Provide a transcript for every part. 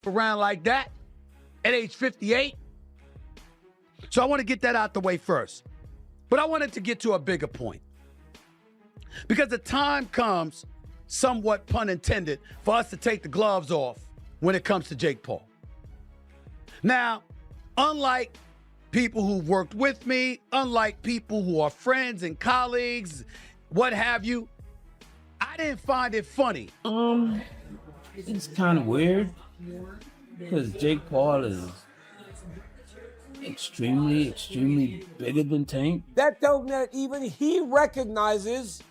around like that at age 58. So I want to get that out the way first. But I wanted to get to a bigger point. Because the time comes, somewhat pun intended, for us to take the gloves off when it comes to Jake Paul. Now, unlike people who've worked with me, unlike people who are friends and colleagues, what have you, I didn't find it funny. It's kind of weird because Jake Paul is extremely bigger than Tank. That don't that even he recognizes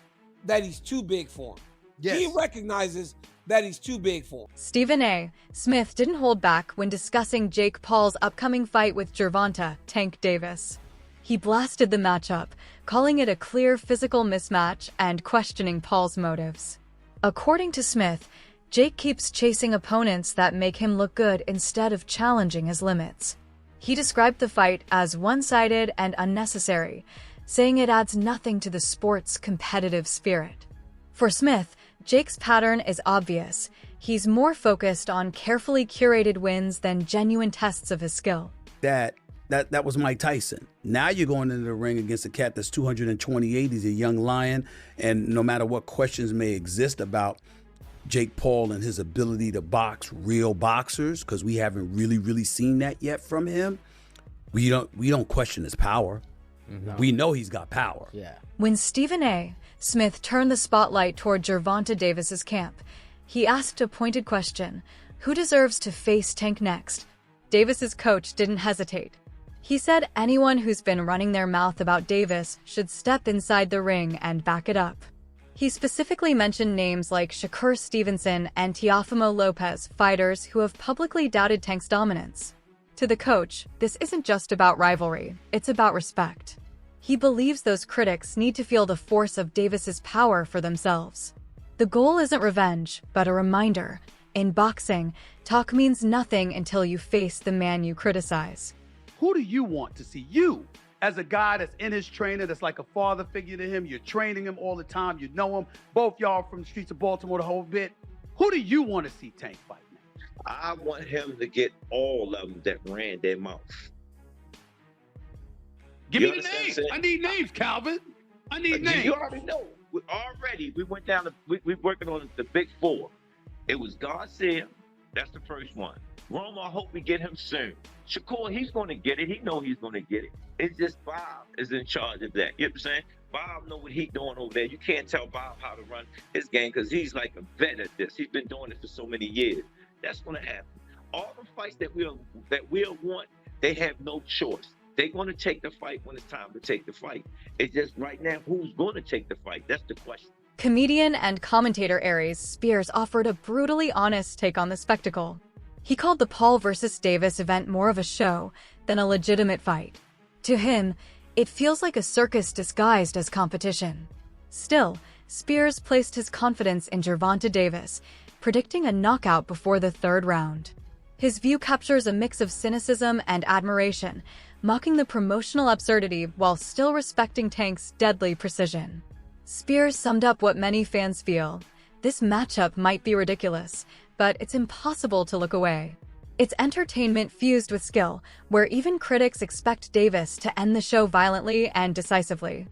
that he's too big for him. Yes. He recognizes that he's too big for him. Stephen A. Smith didn't hold back when discussing Jake Paul's upcoming fight with Gervonta, Tank Davis. He blasted the matchup, calling it a clear physical mismatch and questioning Paul's motives. According to Smith, Jake keeps chasing opponents that make him look good instead of challenging his limits. He described the fight as one-sided and unnecessary, saying it adds nothing to the sport's competitive spirit. For Smith, Jake's pattern is obvious. He's more focused on carefully curated wins than genuine tests of his skill. That was Mike Tyson. Now you're going into the ring against a cat that's 228. He's a young lion. And no matter what questions may exist about Jake Paul and his ability to box real boxers, because we haven't really seen that yet from him, we don't question his power. Mm-hmm. We know he's got power. Yeah. When Stephen A. Smith turned the spotlight toward Gervonta Davis's camp, he asked a pointed question: who deserves to face Tank next? Davis's coach didn't hesitate. He said anyone who's been running their mouth about Davis should step inside the ring and back it up. He specifically mentioned names like Shakur Stevenson and Teofimo Lopez, fighters who have publicly doubted Tank's dominance. To the coach, this isn't just about rivalry, it's about respect. He believes those critics need to feel the force of Davis's power for themselves. The goal isn't revenge, but a reminder. In boxing, talk means nothing until you face the man you criticize. Who do you want to see? You, as a guy that's in his trainer, that's like a father figure to him, you're training him all the time, you know him, both y'all from the streets of Baltimore the whole bit. Who do you want to see Tank fight now? I want him to get all of them that ran their mouth. Give me the names. I need names, Calvin. I need names. You already know. We went down to, we're working on the big four. It was Garcia. That's the first one. Roma, I hope we get him soon. Shakur, he's going to get it. He know he's going to get it. It's just Bob is in charge of that. You know what I'm saying? Bob know what he's doing over there. You can't tell Bob how to run his game because he's like a vet at this. He's been doing it for so many years. That's going to happen. All the fights that we'll want, they have no choice. They're going to take the fight when it's time to take the fight. It's just right now, who's going to take the fight? That's the question. Comedian and commentator Aries Spears offered a brutally honest take on the spectacle. He called the Paul versus Davis event more of a show than a legitimate fight. To him, it feels like a circus disguised as competition. Still, Spears placed his confidence in Gervonta Davis, predicting a knockout before the third round. His view captures a mix of cynicism and admiration, mocking the promotional absurdity while still respecting Tank's deadly precision. Spears summed up what many fans feel. This matchup might be ridiculous, but it's impossible to look away. It's entertainment fused with skill, where even critics expect Davis to end the show violently and decisively.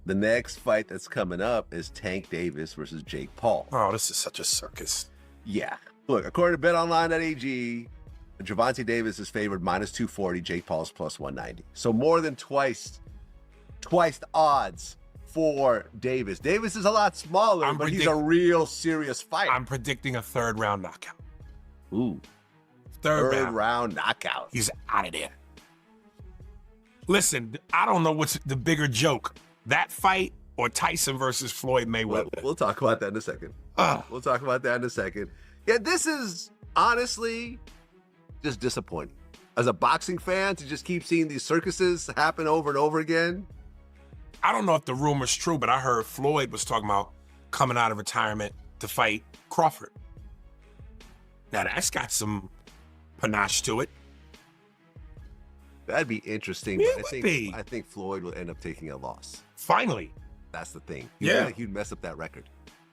The next fight that's coming up is Tank Davis versus Jake Paul. Oh, this is such a circus. Yeah. Look, according to BetOnline.ag, Gervonta Davis is favored -240, Jake Paul's +190. So more than twice the odds for Davis. Davis is a lot smaller, but he's a real serious fighter. I'm predicting a third round knockout. Ooh. Third round knockout. He's out of there. Listen, I don't know what's the bigger joke, that fight or Tyson versus Floyd Mayweather. We'll talk about that in a second. We'll talk about that in a second. Yeah, this is honestly just disappointing. As a boxing fan, to just keep seeing these circuses happen over and over again. I don't know if the rumor's true, but I heard Floyd was talking about coming out of retirement to fight Crawford. Now that's got some panache to it. That'd be interesting. It but would be. I think Floyd will end up taking a loss. Finally. That's the thing. Yeah. He'd mess up that record.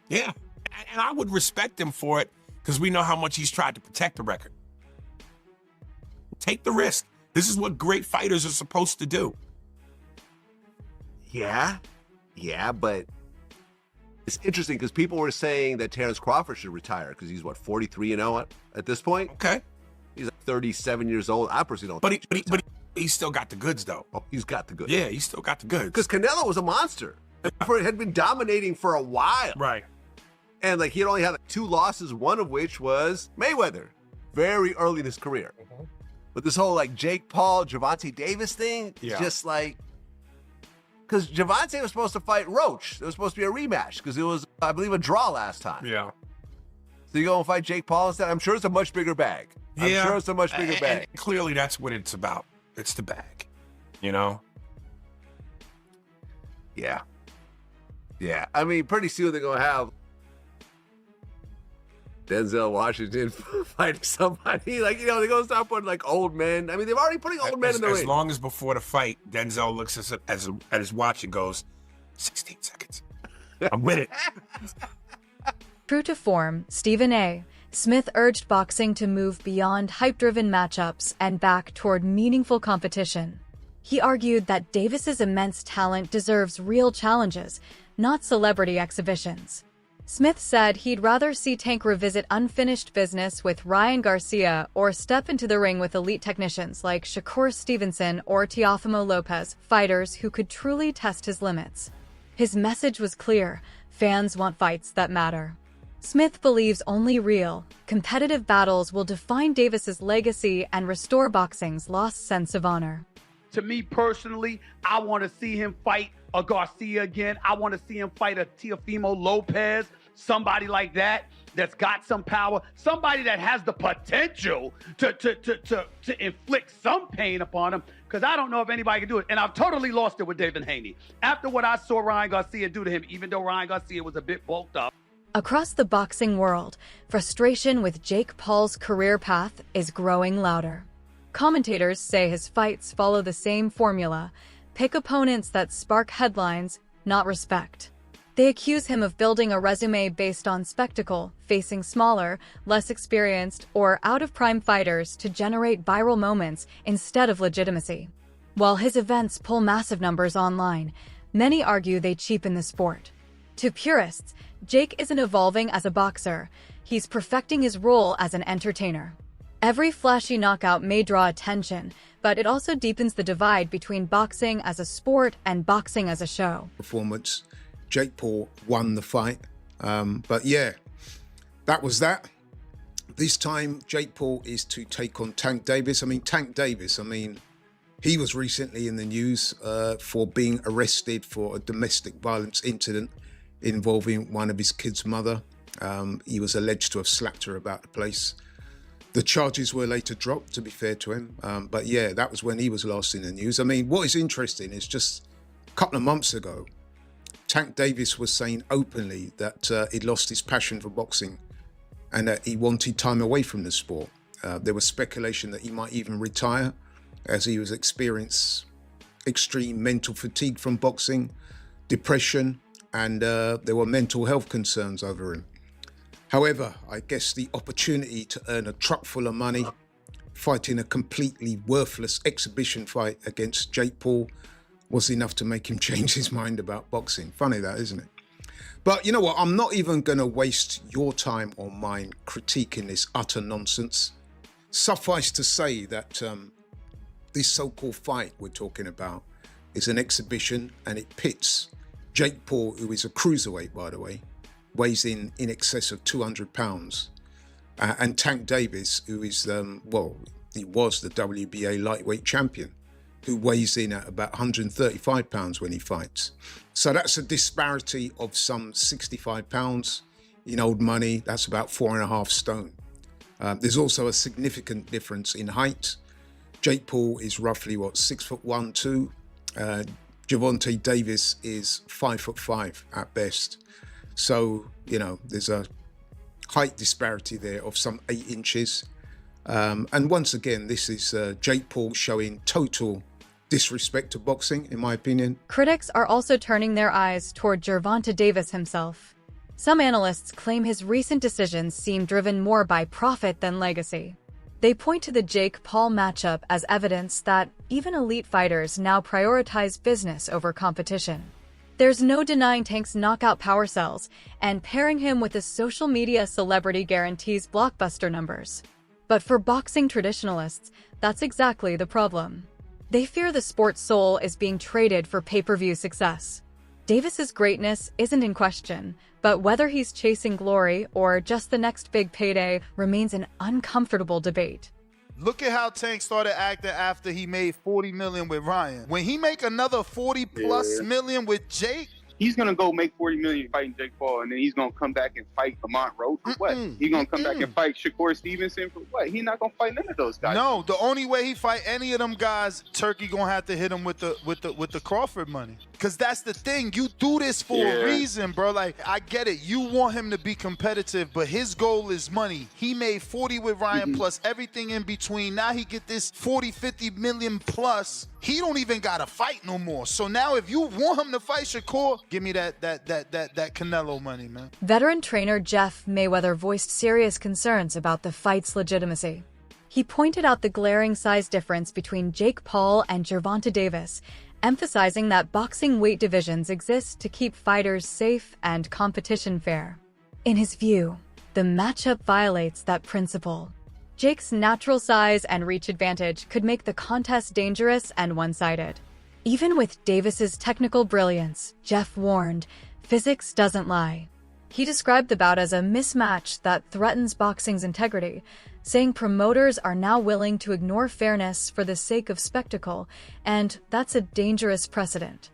Yeah. And I would respect him for it because we know how much he's tried to protect the record. Take the risk. This is what great fighters are supposed to do. Yeah, but it's interesting because people were saying that Terrence Crawford should retire because he's, what, 43-0 at this point? Okay. He's like 37 years old. I personally don't think But he's still got the goods, though. Oh, he's got the goods. Yeah, he's still got the goods. Because Canelo was a monster. Crawford had been dominating for a while. Right. And like he had only had like 2 losses, one of which was Mayweather, very early in his career. But this whole like Jake Paul, Gervonta Davis thing, just like, because Gervonta was supposed to fight Roach. There was supposed to be a rematch because it was, I believe, a draw last time. Yeah. So you go and fight Jake Paul instead? I'm sure it's a much bigger bag. Yeah. I'm sure it's a much bigger bag. And clearly that's what it's about. It's the bag, you know? Yeah. I mean, pretty soon they're going to have Denzel Washington fighting somebody. Like, you know, they're going to start putting like old men. I mean, they've already putting old men in the ring. As long as before the fight, Denzel looks at his watch and goes, 16 seconds. I'm with it. True to form, Stephen A. Smith urged boxing to move beyond hype-driven matchups and back toward meaningful competition. He argued that Davis's immense talent deserves real challenges, not celebrity exhibitions. Smith said he'd rather see Tank revisit unfinished business with Ryan Garcia or step into the ring with elite technicians like Shakur Stevenson or Teofimo Lopez, fighters who could truly test his limits. His message was clear: fans want fights that matter. Smith believes only real, competitive battles will define Davis's legacy and restore boxing's lost sense of honor. To me personally, I want to see him fight a Garcia again. I want to see him fight a Teofimo Lopez, somebody like that that's got some power, somebody that has the potential to inflict some pain upon him, because I don't know if anybody can do it. And I've totally lost it with David Haney. After what I saw Ryan Garcia do to him, even though Ryan Garcia was a bit bulked up. Across the boxing world, frustration with Jake Paul's career path is growing louder. Commentators say his fights follow the same formula: pick opponents that spark headlines, not respect. They accuse him of building a resume based on spectacle, facing smaller, less experienced, or out-of-prime fighters to generate viral moments instead of legitimacy. While his events pull massive numbers online, many argue they cheapen the sport. To purists, Jake isn't evolving as a boxer, he's perfecting his role as an entertainer. Every flashy knockout may draw attention, but it also deepens the divide between boxing as a sport and boxing as a show. Performance. Jake Paul won the fight. But yeah, that was that. This time, Jake Paul is to take on Tank Davis. Tank Davis, he was recently in the news for being arrested for a domestic violence incident involving one of his kids' mother. He was alleged to have slapped her about the place. The charges were later dropped, to be fair to him. But yeah, that was when he was last in the news. What is interesting is just a couple of months ago, Tank Davis was saying openly that he'd lost his passion for boxing and that he wanted time away from the sport. There was speculation that he might even retire as he was experiencing extreme mental fatigue from boxing, depression, and there were mental health concerns over him. However, I guess the opportunity to earn a truck full of money, fighting a completely worthless exhibition fight against Jake Paul, was enough to make him change his mind about boxing. Funny that, isn't it? But you know what? I'm not even going to waste your time or mine critiquing this utter nonsense. Suffice to say that this so-called fight we're talking about is an exhibition, and it pits Jake Paul, who is a cruiserweight, by the way, weighs in excess of 200 pounds, and Tank Davis, who is, he was the WBA lightweight champion, who weighs in at about 135 pounds when he fights. So that's a disparity of some 65 pounds. In old money, that's about 4.5 stone. There's also a significant difference in height. Jake Paul is roughly, 6'1", 2. Gervonta Davis is 5'5" at best. So, there's a height disparity there of some 8 inches. And once again, this is Jake Paul showing total disrespect to boxing, in my opinion. Critics are also turning their eyes toward Gervonta Davis himself. Some analysts claim his recent decisions seem driven more by profit than legacy. They point to the Jake-Paul matchup as evidence that even elite fighters now prioritize business over competition. There's no denying Tank's knockout power cells, and pairing him with a social media celebrity guarantees blockbuster numbers. But for boxing traditionalists, that's exactly the problem. They fear the sport's soul is being traded for pay-per-view success. Davis's greatness isn't in question, but whether he's chasing glory or just the next big payday remains an uncomfortable debate. Look at how Tank started acting after he made 40 million with Ryan. When he make another 40 plus million with Jake, he's gonna go make 40 million fighting Jake Paul, and then he's gonna come back and fight Lamont Rowe for what? He's gonna come back and fight Shakur Stevenson for what? He's not gonna fight none of those guys. No, the only way he fight any of them guys, Turkey gonna have to hit him with the Crawford money. Cause that's the thing. You do this for a reason, bro. Like, I get it. You want him to be competitive, but his goal is money. He made 40 with Ryan plus everything in between. Now he get this 40, 50 million plus. He don't even gotta fight no more. So now if you want him to fight Shakur, give me that Canelo money, man. Veteran trainer Jeff Mayweather voiced serious concerns about the fight's legitimacy. He pointed out the glaring size difference between Jake Paul and Gervonta Davis, emphasizing that boxing weight divisions exist to keep fighters safe and competition fair. In his view, the matchup violates that principle. Jake's natural size and reach advantage could make the contest dangerous and one-sided. Even with Davis's technical brilliance, Jeff warned, physics doesn't lie. He described the bout as a mismatch that threatens boxing's integrity, saying promoters are now willing to ignore fairness for the sake of spectacle, and that's a dangerous precedent.